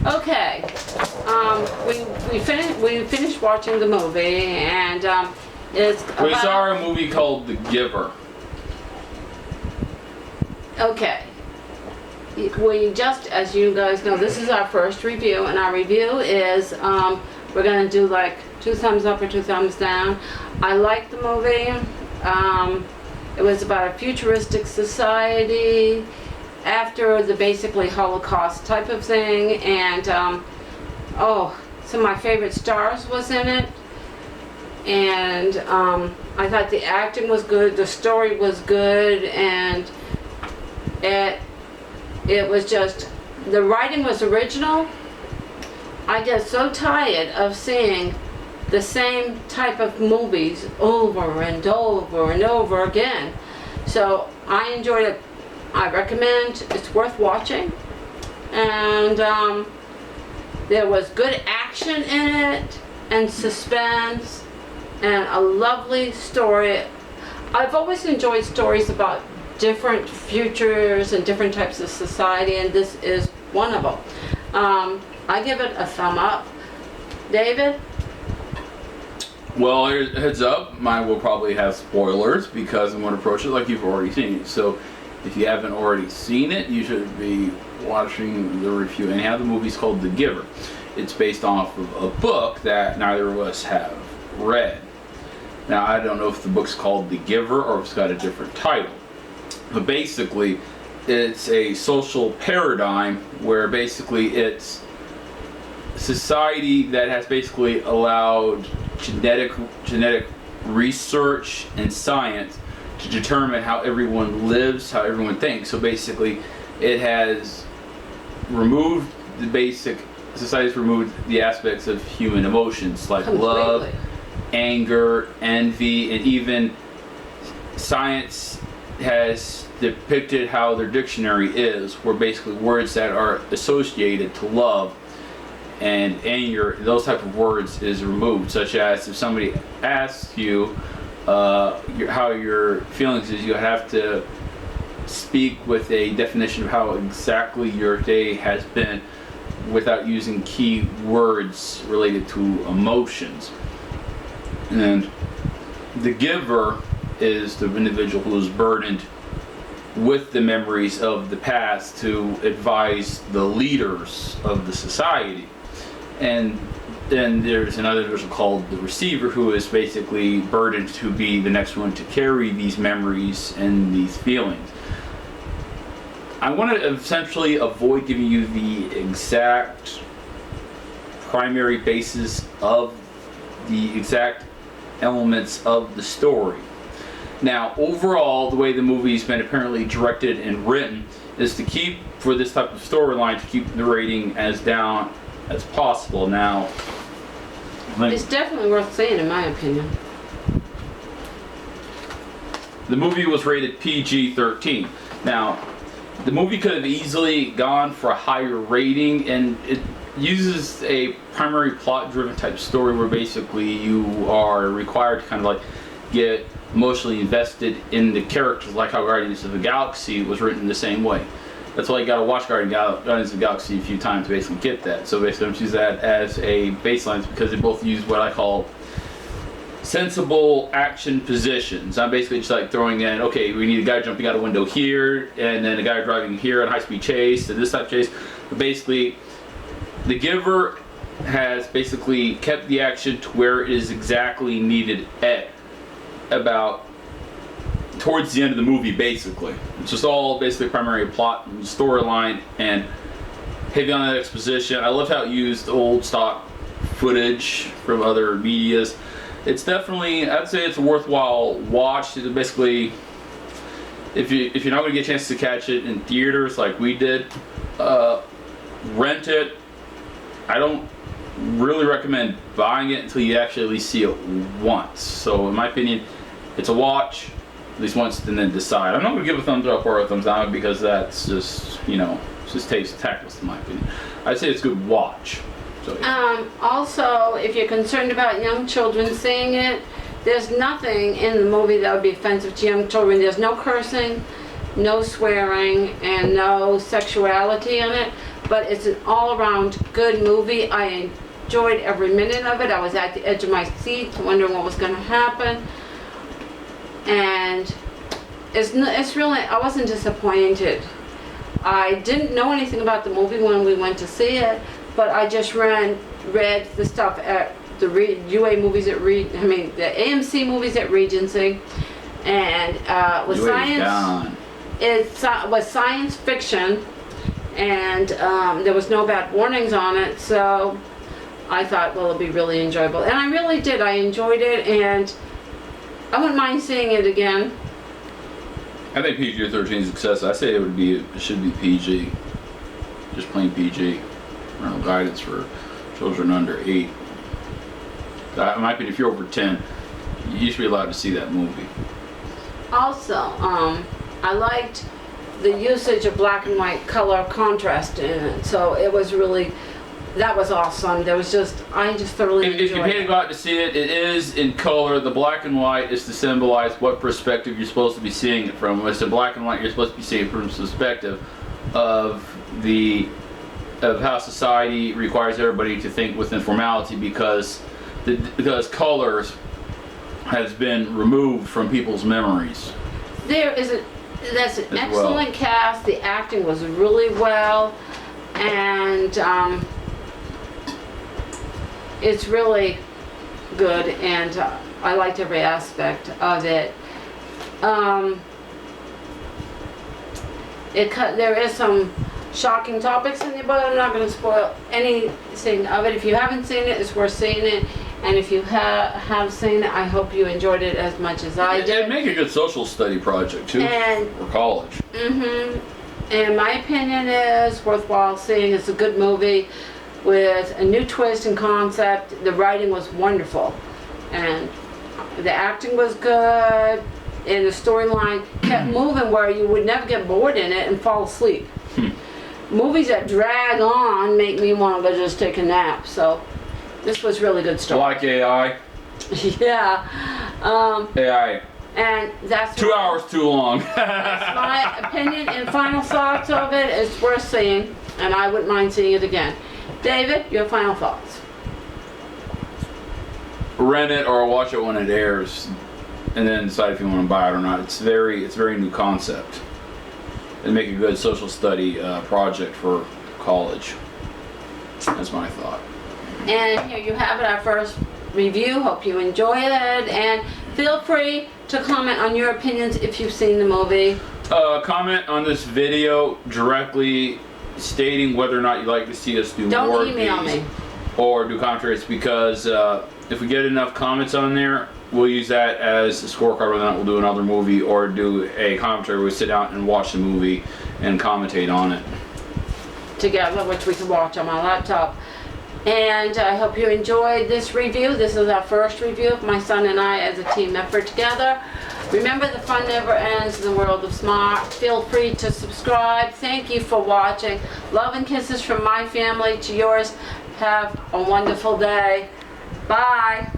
Okay, we finished watching the movie, and it's about, We saw a movie called The Giver. okay. We just, as you guys know, this is our first review, and our review is we're gonna do like 2 thumbs up or 2 thumbs down. I liked the movie. It was about a futuristic society after the basically Holocaust type of thing, and some of my favorite stars was in it, and I thought the acting was good, the story was good, and it was just, the writing was original. I get so tired of seeing the same type of movies over and over and over again. So I enjoyed it. I recommend, it's worth watching. And there was good action in it, and suspense, and a lovely story. I've always enjoyed stories about different futures and different types of society, and this is one of them. I give it a thumb up. David? Well, heads up, mine will probably have spoilers because I'm going to approach it like you've already seen it. So if you haven't already seen it, you should be watching the review. Anyhow, the movie's called The Giver. It's based off of a book that neither of us have read. Now, I don't know if the book's called The Giver or if it's got a different title. But basically, it's a social paradigm where basically it's society that has basically allowed genetic research and science to determine how everyone lives, how everyone thinks. So basically, it has removed the basic, society's removed the aspects of human emotions like love, anger, envy, and even science has depicted how their dictionary is, where basically words that are associated to love and anger, those type of words is removed, such as if somebody asks you how your feelings is, you have to speak with a definition of how exactly your day has been without using key words related to emotions. And the giver is the individual who is burdened with the memories of the past to advise the leaders of the society. And then there's another individual called the receiver, who is basically burdened to be the next one to carry these memories and these feelings. I want to essentially avoid giving you the exact primary basis of the exact elements of the story. Now, overall, the way the movie's been apparently directed and written is to keep, for this type of storyline, to keep the rating as down as possible. Now, it's definitely worth seeing, in my opinion. The movie was rated PG-13. Now, the movie could have easily gone for a higher rating, and it uses a primary plot-driven type story where basically you are required to kind of like get emotionally invested in the characters, like how Guardians of the Galaxy was written the same way. That's why you gotta watch Guardians of the Galaxy a few times to basically get that. So basically I'm just using that as a baseline because they both use what I call sensible action positions. I'm basically just like throwing in, okay, we need a guy jumping out a window here, and then a guy driving here on high-speed chase, and this type of chase. But basically, The Giver has basically kept the action to where it is exactly needed at about towards the end of the movie, basically. It's just all basically primary plot and storyline and heavy on that exposition. I love how it used old stock footage from other medias. It's definitely, I'd say it's a worthwhile watch. It's basically, if you're not going to get a chance to catch it in theaters like we did, rent it. I don't really recommend buying it until you actually at least see it once. So in my opinion, it's a watch at least once and then decide. I'm not going to give a thumbs up or a thumbs down because that's just, you know, it's just taste tactless in my opinion. I'd say it's a good watch. So, yeah. Also, if you're concerned about young children seeing it, there's nothing in the movie that would be offensive to young children. There's no cursing. no swearing and no sexuality in it, but it's an all-around good movie. I enjoyed every minute of it. I was at the edge of my seat wondering what was going to happen, and it's really, I wasn't disappointed. I didn't know anything about the movie when we went to see it, but I just read the stuff at the UA movies at the AMC movies at Regency, and was science. It was science fiction, and there was no bad warnings on it, so I thought, well, it'll be really enjoyable, and I really did. I enjoyed it, and I wouldn't mind seeing it again. I think PG-13 is a success. I say it should be PG, just plain PG. Parental guidance for children under 8. In my opinion, if you're over 10, you should be allowed to see that movie. Also, I liked the usage of black and white color contrast in it, so it was really, that was awesome. There was I just thoroughly enjoyed it. If you pay to go out to see it, it is in color. The black and white is to symbolize what perspective you're supposed to be seeing it from. When it's the black and white, you're supposed to be seeing it from the perspective of how society requires everybody to think with informality, because colors has been removed from people's memories. That's an excellent cast. The acting was really well, and it's really good, and I liked every aspect of it. There is some shocking topics in it, but I'm not going to spoil anything of it. If you haven't seen it, it's worth seeing it. And if you have seen it, I hope you enjoyed it as much as I did. It'd make a good social study project too, for college. And my opinion is worthwhile seeing. It's a good movie with a new twist and concept. The writing was wonderful, and the acting was good, and the storyline kept moving where you would never get bored in it and fall asleep. Movies that drag on make me want to just take a nap. So this was really good stuff. Like AI. Yeah. AI. And that's 2 hours too long. That's my opinion and final thoughts of it. It's worth seeing, and I wouldn't mind seeing it again. David, your final thoughts? Rent it or watch it when it airs, and then decide if you want to buy it or not. It's very new concept. And make a good social study project for college. That's my thought. And here you have it, our first review. Hope you enjoy it, and feel free to comment on your opinions if you've seen the movie. Comment on this video directly stating whether or not you'd like to see us do more of these. Don't email me. Or do commentaries, because if we get enough comments on there, we'll use that as a scorecard whether or not we'll do another movie or do a commentary where we sit down and watch the movie and commentate on it. Together, which we can watch on my laptop. And I hope you enjoyed this review. This is our first review of my son and I as a team effort together. Remember, the fun never ends in the world of smart. Feel free to subscribe. Thank you for watching. Love and kisses from my family to yours. Have a wonderful day. Bye.